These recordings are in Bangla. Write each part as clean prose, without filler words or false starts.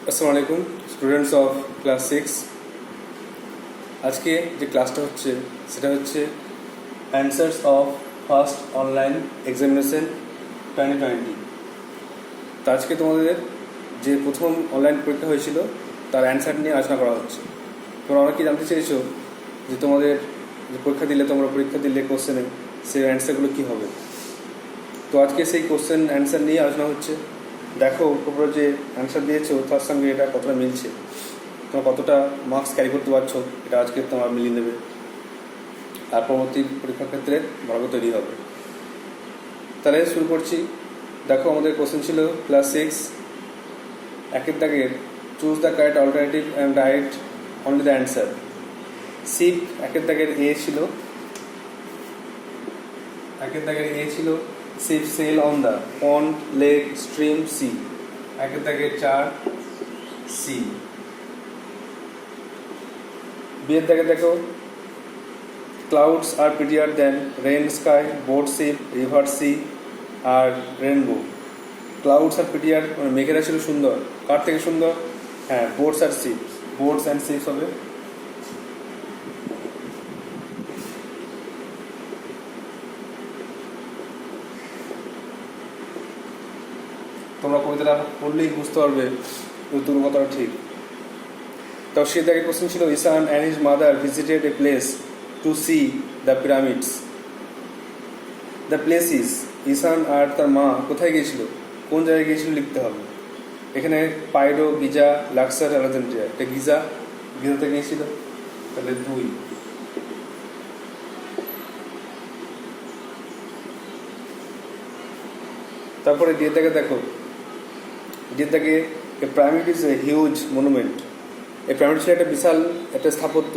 আসসালামু আলাইকুম স্টুডেন্টস অফ ক্লাস 6। আজকে যে ক্লাসটা হচ্ছে সেটা হচ্ছে answers of first online examination 2020। তো আজকে তোমাদের যে প্রথম অনলাইন পরীক্ষা হয়েছিল তার অ্যান্সার নিয়ে আলোচনা করা হচ্ছে। তোমরা অনেকেই জানতে চেয়েছো যে তোমাদের যে পরীক্ষা দিলে কোশ্চেনে সেই অ্যান্সারগুলো কী হবে। তো আজকে সেই কোশ্চেন অ্যান্সার নিয়ে আলোচনা হচ্ছে। দেখো তোমরা যে অ্যান্সার দিয়েছো তার সঙ্গে এটা কতটা মিলছে, তোমরা কতটা মার্কস ক্যারি করতে পারছো, এটা আজকে তোমার মিলিয়ে দেবে। আর পরবর্তী পরীক্ষার ক্ষেত্রে ভালো তৈরি হবে। তাহলে শুরু করছি। দেখো আমাদের কোশ্চেন ছিল ক্লাস 6 একের দাগের choose the correct alternative and write only the answer. Sheep একের দাগের এ ছিল Ship sail on the pond, lake, stream, sea. একের দাগের 4 সি। বিয়ের দাগে দেখো clouds are prettier than rain, sky, boat, ship, river, sea আর রেনবো। ক্লাউডস আর প্রিটিয়ার মানে মেঘেরা ছিল সুন্দর। কার থেকে সুন্দর? হ্যাঁ, বোটস আর শিপ। বোটস অ্যান্ড শিপস হবে। তোমরা কবিতাটা পড়লেই বুঝতে পারবে উত্তর কথাটা ঠিক। তো সে থেকে কোশ্চেন ছিল Ishan and his mother visited a place to see the pyramids. The place is, Ishan আর তার মা কোথায় গিয়েছিল, কোন জায়গায় গিয়েছিল লিখতে হবে। এখানে পাইরো, গিজা, লাক্সার, আলেকজান্দ্রিয়া। এটা গিজাতে গিয়েছিল, তাহলে 2। তারপরে দিয়ে দেখো a pyramid is a huge monument. এই পিরামিড ছিল একটা বিশাল একটা স্থাপত্য।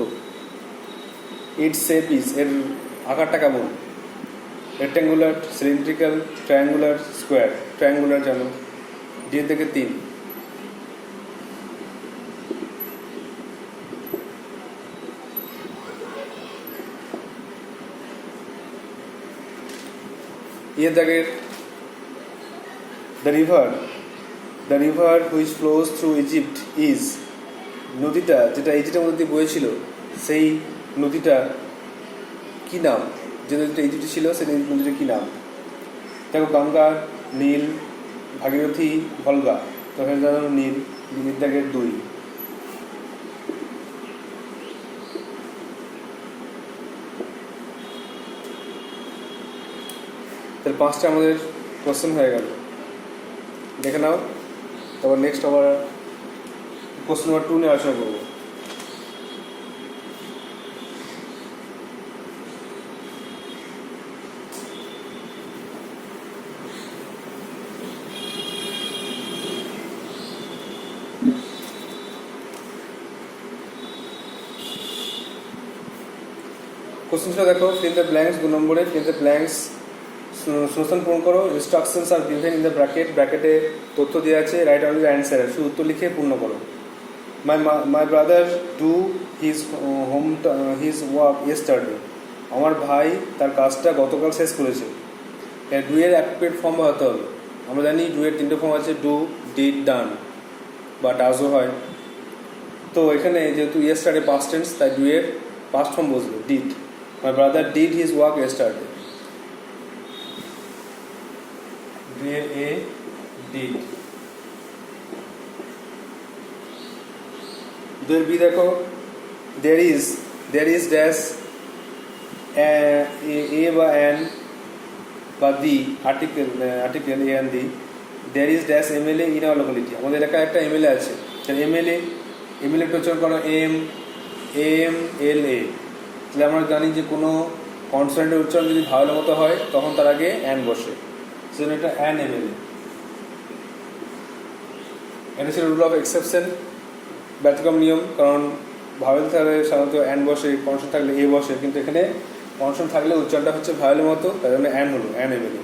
ইটস শেপ ইজ, এর আকারটা কেমন? Rectangular, cylindrical, triangular, square. Triangular জানো। দিয়ে 3। The river which flows through Egypt is, নদীটা যেটা ইজিপ্টের মধ্যে বয়েছিল সেই নদীটা কী নাম? যে নদীটা ইজিপ্টে ছিল সেই নদীটা কী নাম? দেখো গঙ্গা, নীল, ভাগীরথী, ভলগা। তখন জানো নীল। দাগের 2। তাহলে 5টা আমাদের কোশ্চেন হয়ে গেল, দেখে নাও। তারপর নেক্সট আবার কোশ্চেন নাম্বার 2 নিয়ে আলোচনা করবো। কোশ্চেনটা দেখো, ফিল দ্য ব্ল্যাঙ্কস। 2 নম্বরে ফিল দ্য ব্ল্যাঙ্কস, শূন্যস্থান পূরণ করো। Instructions are given in the ব্র্যাকেটে তথ্য দেওয়া আছে। রাইট অনলি দ্য অ্যান্সার, শুধু উত্তর লিখে পূর্ণ করো। My brother do his work yesterday. আমার ভাই তার কাজটা গতকাল শেষ করেছে। ডু এর অ্যাপ্রোপ্রিয়েট ফর্ম হতে হবে। আমরা জানি ডু এর 3টে ফর্ম আছে, ডু, ডিড, ডান বা ডাজও হয়। তো এখানে যেহেতু ইয়েস্টারডে পাস্ট টেন্স, তাই ডু এর পাস্ট ফর্ম বসবে, did. My brother did his work yesterday. A did. দুয়ের বি দেখো, there is ড্যাশ এ বা অ্যান বা the article a and the. there is dash MLA in our locality. আমাদের এলাকায় একটা এমএলএ আছে। এমএলএ উচ্চারণ করো MLA। তাহলে আমরা জানি যে কোনো কনসোনেন্টের উচ্চারণ যদি ভাওয়েলের মতো হয় তখন তার আগে অ্যান বসে, সেজন্য এটা অ্যান এমএলএ। এটা ছিল রুল অফ এক্সেপশন, ব্যতিক্রম নিয়ম। কারণ ভাওয়েল থাকলে সাধারণত অ্যান বসে, কনসোনেন্ট থাকলে এ বসে, কিন্তু এখানে কনসোনেন্ট থাকলে উচ্চারণটা হচ্ছে ভাওয়েলের মতো, তাই জন্য অ্যান হলো, অ্যান এমএলএ।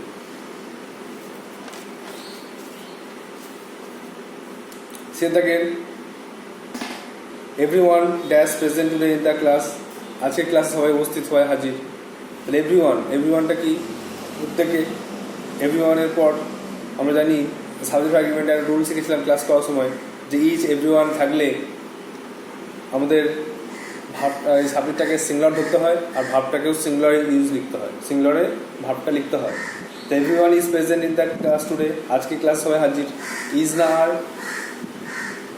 সে থাকে everyone dash present today in the class. আজকে ক্লাসে সবাই উপস্থিত, সবাই হাজির। তাহলে এভরিওয়ানটা কি? প্রত্যেকে। এভরিওয়ানের পর আমরা জানি সাবজেক্ট আর্গুমেন্ট একটা রুল শিখেছিলাম ক্লাস করার সময়, যে ইচ এভরিওয়ান থাকলে আমাদের ভাবটা এই সাবজেক্টটাকে সিঙ্গুলার ধরতে হয় আর ভাবটাকেও সিঙ্গুলারে লিখতে হয়, সিঙ্গুলারে ভাবটা লিখতে হয়। তো everyone is present in the class today, আজকে ক্লাস সবাই হাজির। ইজ না আর,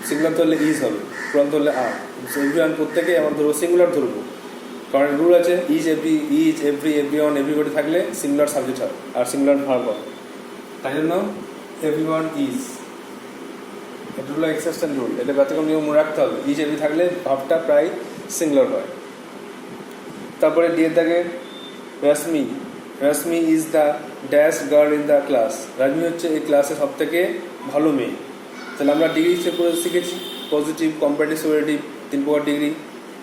সিঙ্গুলার ধরলে ইজ হবে, প্লুরাল ধরলে আর। এভরিওয়ান প্রত্যেকে আমরা ধরবো সিঙ্গুলার ধরবো, কারণ রুল আছে ইজ এভরি এভরিওয়ান এভরিবডি থাকলে সিঙ্গুলার সাবজেক্ট হয় আর সিঙ্গুলার ভার্ব হয়। তাই জন্য এভরিওয়ান ইজ, এটা হলো এক্সেপশন রুল, এটা ব্যতিক্রম নিয়ম মনে রাখতে হবে। ইজ এভরি থাকলে ভাবটা প্রায় সিঙ্গুলার হয়। তারপরে দিয়ে থাকে Rashmi is the dash girl in the class, Razmi হচ্ছে এই ক্লাসে সব থেকে ভালো মেয়ে। তাহলে আমরা ডিগ্রি করে শিখেছি, পজিটিভ, কম্পারেটিভ, সুপারলেটিভ, 3 প্রকার ডিগ্রি।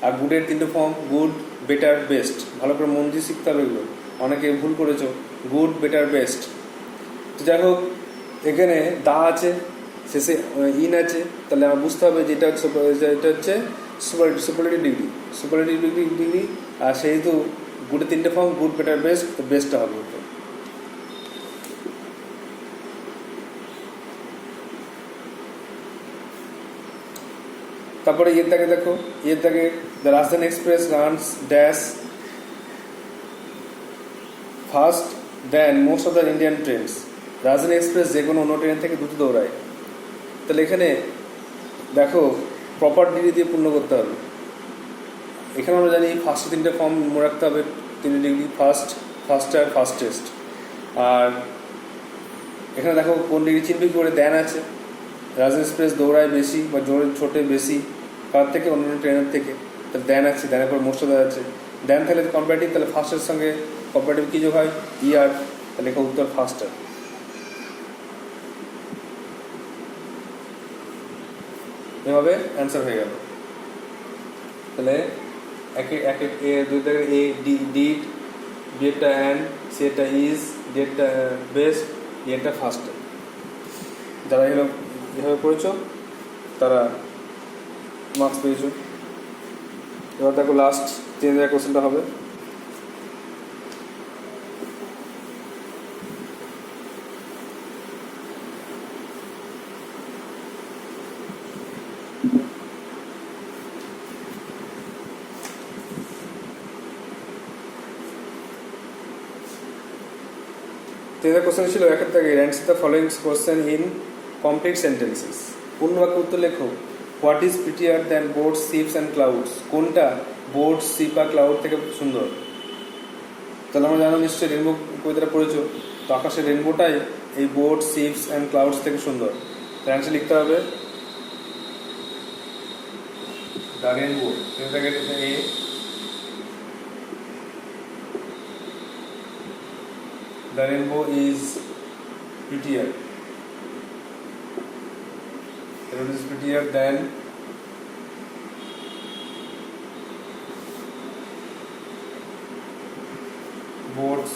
আর গুডের 3টে ফর্ম, গুড, বেটার, বেস্ট। ভালো করে মন দিয়ে শিখতে হবে এগুলো, অনেকে ভুল করেছো। Good, better, best. তো যাই হোক, এখানে দা আছে, শেষে ইন আছে, তাহলে আমার বুঝতে হবে যে এটা হচ্ছে সুপারলেটিভ ডিগ্রি। আর সেহেতু গুডের 3টে ফর্ম, গুড, বেটার, বেস্ট, তো বেস্টটা হবে। তারপরে দেখো, the Rajdhani express runs dash fast than most of the Indian trains, Rajdhani express যে কোনো অন্য ট্রেন থেকে দ্রুত দৌড়ায়। তাহলে এখানে দেখো প্রপার ডিগ্রি দিয়ে পূর্ণ করতে হবে। এখানে আমরা জানি ফার্স্টে 3টে ফর্ম মনে রাখতে হবে, 3 ডিগ্রি, ফার্স্টার, ফাস্টেস্ট। আর এখানে দেখো কোন ডিগ্রি চিনবে করে দেন আছে, রাজধানী এক্সপ্রেস দৌড়ায় বেশি বা জোরে ছোটে বেশি কার থেকে, অন্যান্য ট্রেনের থেকে। তাহলে দেন আছে, দেনের পর মোস্ট অফ আছে। দেন তাহলে কম্পারেটিভ, তাহলে ফার্স্টের সঙ্গে কম্পারেটিভ কী যোগ হয়, ইয়ার, তাহলে উত্তর ফার্স্টার। এভাবে অ্যান্সার হয়ে গেল। তাহলে দুই জায়গায় এ ডিড, বি একটা অ্যান্ড, সি একটা ইজ, ডি একটা বেস্ট, ই একটা ফার্স্টার। যারা এভাবে পড়েছো তারা মার্কস পেয়েছো। এবার দেখো লাস্ট 3 জায়গায় কোশ্চেনটা হবে। কোশ্চেন ছিল 1 থেকে, answer the following question in complete sentences. পূর্ণ বাক্য উত্তর লেখো। What is প্রিটিয়ার than boards, ships and clouds, কোনটা বোর্ড, শিপ আর ক্লাউড থেকে সুন্দর? তাহলে আমরা জানো নিশ্চয়ই রেনবো কবিতাটা পড়েছো, তো আকাশের রেনবোটাই এই বোর্ড, শিপস অ্যান্ড ক্লাউডস থেকে সুন্দর। তার অ্যান্সার লিখতে হবে the rainbow, A the rainbow is prettier. The rainbow is prettier than boats,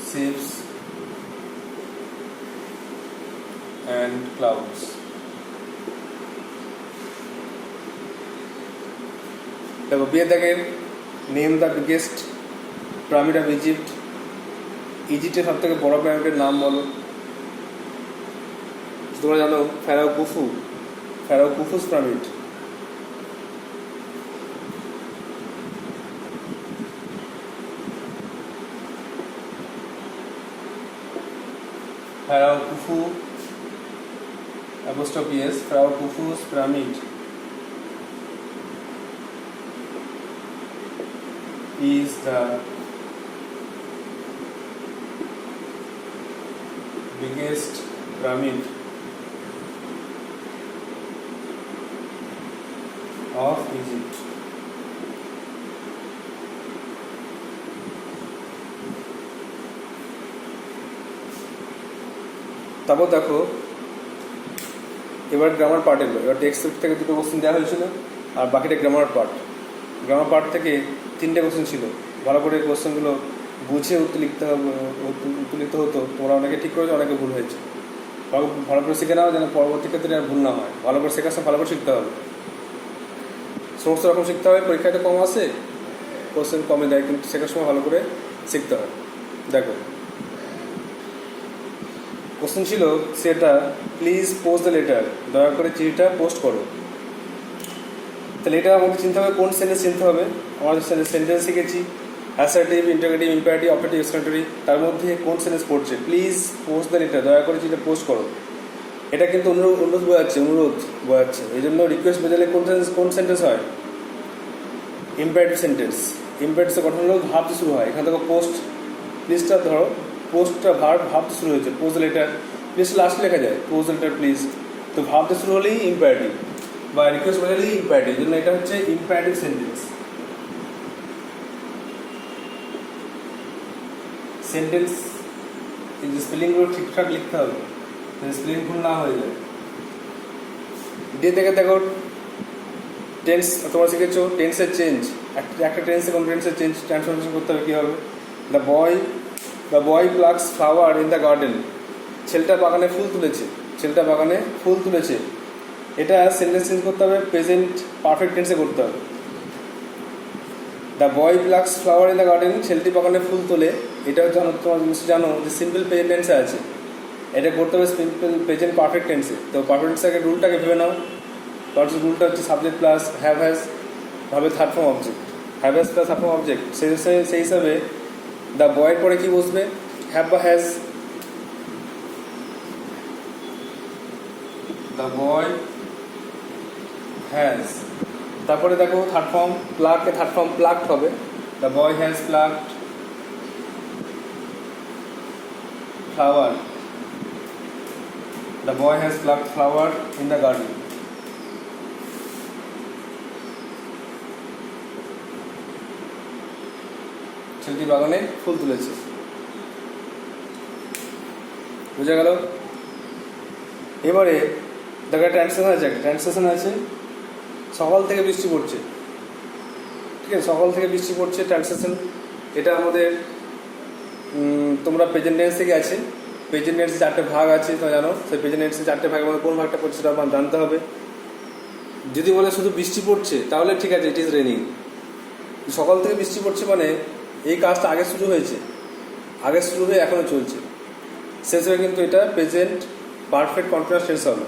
ships and clouds. দেখো বিয়ে দেখেন, name the biggest pyramid of Egypt, ইজিপ্টের সব থেকে বড় পিরামিডের নাম বলো। তোমরা জানো pharaoh Khufu's pyramid. Pharaoh Khufu's pyramid is the biggest pyramid of Egypt. তারপর দেখো এবার গ্রামার পার্ট এলো। এবার টেক্সট থেকে 2টো কোশ্চেন দেওয়া হয়েছিল আর বাকিটা গ্রামার পার্ট থেকে 3টে কোশ্চেন ছিল। ভালো করে কোশ্চেনগুলো বুঝে উত্তর লিখতে হতো। তোমরা অনেকে ঠিক করেছো, অনেকে ভুল হয়েছে। ভালো করে শিখে নাও যেন পরবর্তী ক্ষেত্রে আর ভুল না হয়। ভালো করে শেখার সময় ভালো করে শিখতে হবে, সমস্ত রকম শিখতে হবে। পরীক্ষাতে কম আসে, কোশ্চেন কমে দেয়, কিন্তু শেখার সময় ভালো করে শিখতে হয়। দেখো কোশ্চেন ছিল সেটা প্লিজ পোস্ট দ্য লেটার, দয়া করে চিঠিটা পোস্ট করো। তাহলে এটা আমাকে চিনতে হবে কোন সেন্টেন্স চিনতে হবে। আমাদের সেন্টেন্স শিখেছি assertive, interrogative, imperative, operative, exclamatory. তার মধ্যে কোন সেন্টেন্স পড়ছে প্লিজ পোস্ট দ্য লেটার, দয়া করে চিঠিটা পোস্ট করো। এটা কিন্তু অনুরোধ বোঝাচ্ছে। এই জন্য রিকোয়েস্ট বোঝালে কোন সেন্টেন্স হয়? Imperative sentence. ইম্পারেটিভের গঠন হলো ভাব দিয়ে শুরু হয়। এখান থেকে পোস্ট, প্লিজটা ধরো পোস্টটা ভাব দিয়ে শুরু হয়েছে, পোস্ট দ্য লেটার। প্লিজ লাস্টে লেখা যায় পোস্ট দ্য লেটার প্লিজ, তো ভাব দিয়ে শুরু হলেই ইম্পারেটিভ বা রিকোয়েস্ট বোঝালেই ইম্পারেটিভ। এই জন্য এটা হচ্ছে ইম্পারেটিভ সেন্টেন্স। সেন্টেন্স এই যে স্পেলিংগুলো ঠিকঠাক লিখতে হবে, স্পেলিং ভুল না হয়ে যায়। দিয়ে দেখো টেন্স তোমরা শিখেছো, টেন্সের চেঞ্জ। একটা টেন্সে কোন টেন্সের চেঞ্জ ট্রান্সফরমেশন করতে হবে কীভাবে? The boy plucks flower in the garden. ছেলেটা বাগানে ফুল তুলেছে। এটা সেন্টেন্স চেঞ্জ করতে হবে, প্রেজেন্ট পারফেক্ট টেন্সে করতে হবে। The boy plucks flower in the garden, ছেলেটি বাগানে ফুল তোলে। এটা তোমার জানো যে সিম্পল প্রেজেন্ট টেন্সে আছে, এটা করতে হবে সিম্পল প্রেজেন্ট পারফেক্ট টেন্সে। তো পারফেক্ট টেন্সের রুলটাকে ভেবে নাও। কারণ রুলটা হচ্ছে সাবজেক্ট প্লাস হ্যাভ হ্যাজ ভাবে third form object, have has plus third form object. সেই হিসাবে দ্য বয়ের পরে কি বসবে? হ্যাভ বা হ্যাজ। দ্য বয় হ্যাজ, তারপরে দেখো থার্ড ফর্ম প্লাগকে থার্ড ফর্ম প্লাগড হবে। The boy has plugged flower, the boy has plugged flower in the garden. ছেলেটি বাগানে ফুল তুলেছে। বুঝা গেল? এবারে দেখো ট্রান্সলেশন আছে সকাল থেকে বৃষ্টি পড়ছে। ঠিক আছে, সকাল থেকে বৃষ্টি পড়ছে ট্রান্সলেশন। এটা আমাদের তোমরা প্রেজেন্ট টেন্স থেকে আছে। প্রেজেন্ট টেন্সে 4টে ভাগ আছে, তোমরা জানো। সেই প্রেজেন্ট টেন্সে 4টে ভাগের মধ্যে কোন ভাগটা পড়ছে সেটা আমার জানতে হবে। যদি বলে শুধু বৃষ্টি পড়ছে তাহলে ঠিক আছে, ইট ইজ রেনিং। সকাল থেকে বৃষ্টি পড়ছে মানে এই কাজটা আগে শুরু হয়ে এখনও চলছে। শেষ হয়ে কিন্তু এটা প্রেজেন্ট পারফেক্ট কন্টিনিউয়াস টেন্স হবে।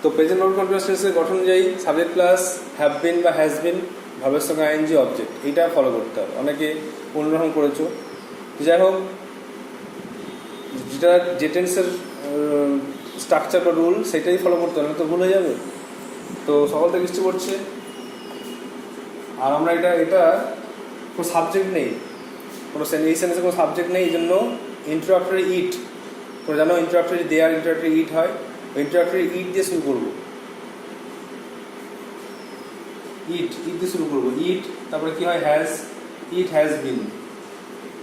তো প্রেজেন্ট পারফেক্ট কন্টিনিউয়াস টেন্সের গঠন অনুযায়ী সাবজেক্ট প্লাস হ্যাভ বিন বা হ্যাজ বিন, ভাবের সঙ্গে আইএনজি অবজেক্ট, এইটা ফলো করতে হবে। অনেকে অন্যরকম করেছো। যাই হোক, যে টেন্সের স্ট্রাকচার বা রুল সেটাই ফলো করতে হবে, তো ভুল হয়ে যাবে। তো সকাল থেকে বৃষ্টি পড়ছে, আর আমরা এটা কোনো সাবজেক্ট নেই, এই সেন্টেন্সে কোনো সাবজেক্ট নেই। এই জন্য ইন্ট্রোডাক্টরি ইট, তোমরা জানো ইন্ট্রোডাক্টরি দেয়ার, ইন্ট্রোডাক্টরি ইট হয়। ইন্ট্রোডাক্টরি ইট দিয়ে শুরু করবো। ইট দিয়ে শুরু করবো। ইট, তারপরে কি হয়? হ্যাজ। ইট হ্যাজ বিন,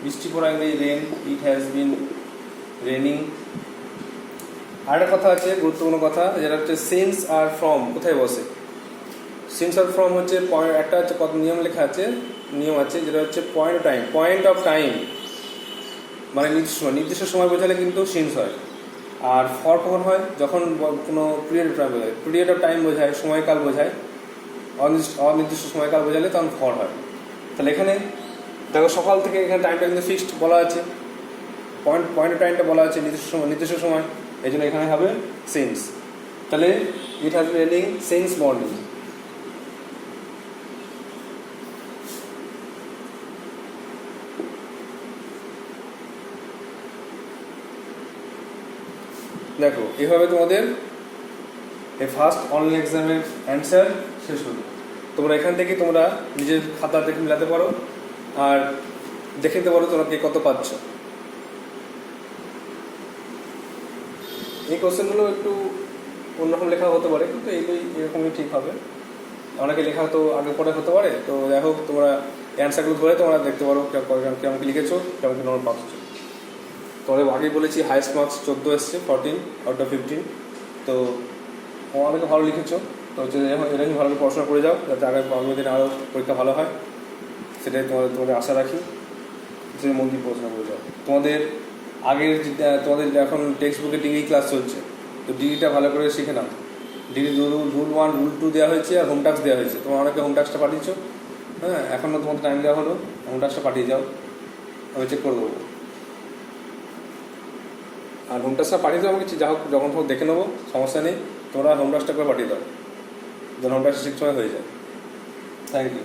বৃষ্টি পড়া ইংরেজি rain. It has been raining. আরেকটা কথা আছে, গুরুত্বপূর্ণ কথা, যেটা হচ্ছে সিন্স আর ফ্রম কোথায় বসে। সিন্স আর ফ্রম হচ্ছে একটা হচ্ছে কত নিয়ম লেখা আছে, নিয়ম আছে, যেটা হচ্ছে পয়েন্ট অফ টাইম, মানে নির্দিষ্ট সময় বোঝালে কিন্তু সিন্স হয়। আর ফর কখন হয়? যখন কোনো পিরিয়ড অফ টাইম বোঝায়, সময়কাল বোঝায়, অনির্দিষ্ট সময়কাল বোঝালে তখন ফর হয়। তাহলে এখানে দেখো সকাল থেকে এখানে টাইমটা কিন্তু ফিক্সড বলা আছে, পয়েন্ট অফ টাইমটা বলা আছে নির্দিষ্ট সময়, এই জন্য এখানে হবে সিন্স। তাহলে ইট has been raining since morning. দেখো এভাবে তোমাদের এই ফার্স্ট অনলাইন এক্সামের অ্যান্সার শেষ হলো। তোমরা এখান থেকে তোমরা নিজের খাতা দেখে মিলাতে পারো আর দেখে নিতে পারো তোমরা কে কত পাচ্ছ। এই কোশ্চেনগুলো একটু অন্যরকম লেখা হতে পারে, কিন্তু এইগুলোই এরকমই ঠিক হবে। অনেকে লেখা হয়তো আগে পরে হতে পারে। তো যাই হোক, তোমরা অ্যান্সারগুলো ধরে তোমরা দেখতে পারো কেমন কি লিখেছো, কেমন কি নম্বর পাচ্ছ। তোমাদের আগেই বলেছি হাইস্ট মার্কস 14 এসছে, 14 আউট অফ 15। তো অনেকে ভালো লিখেছো। তো হচ্ছে এরকম ভালো করে পড়াশোনা করে যাও, যাতে আগামী দিনে আরও পরীক্ষা ভালো হয়, সেটাই তোমাদের আশা রাখি। যে মন দিয়ে পড়াশোনা করে যাও। তোমাদের এখন টেক্সট বুকে ডিগ্রি ক্লাস চলছে, তো ডিগ্রিটা ভালো করে শিখে নাও। ডিগ্রি রুল 1 রুল 2 দেওয়া হয়েছে, আর হোম টাস্ক দেওয়া হয়েছে। তোমরা অনেকে হোম টাস্কটা পাঠিয়েছো, হ্যাঁ, এখনও তোমাদের টাইম দেওয়া হলো, হোম টাস্কটা পাঠিয়ে যাও, আমি চেক করে দেবো। আর হোম টাস্কটা পাঠিয়ে দেবো আমাকে, যা হোক যখন হোক দেখে নেবো, সমস্যা নেই। তোমরা হোম টাস্কটা করে পাঠিয়ে দাও, যেন হোম টাস্কটা ঠিক সময় হয়ে যায়। Thank you.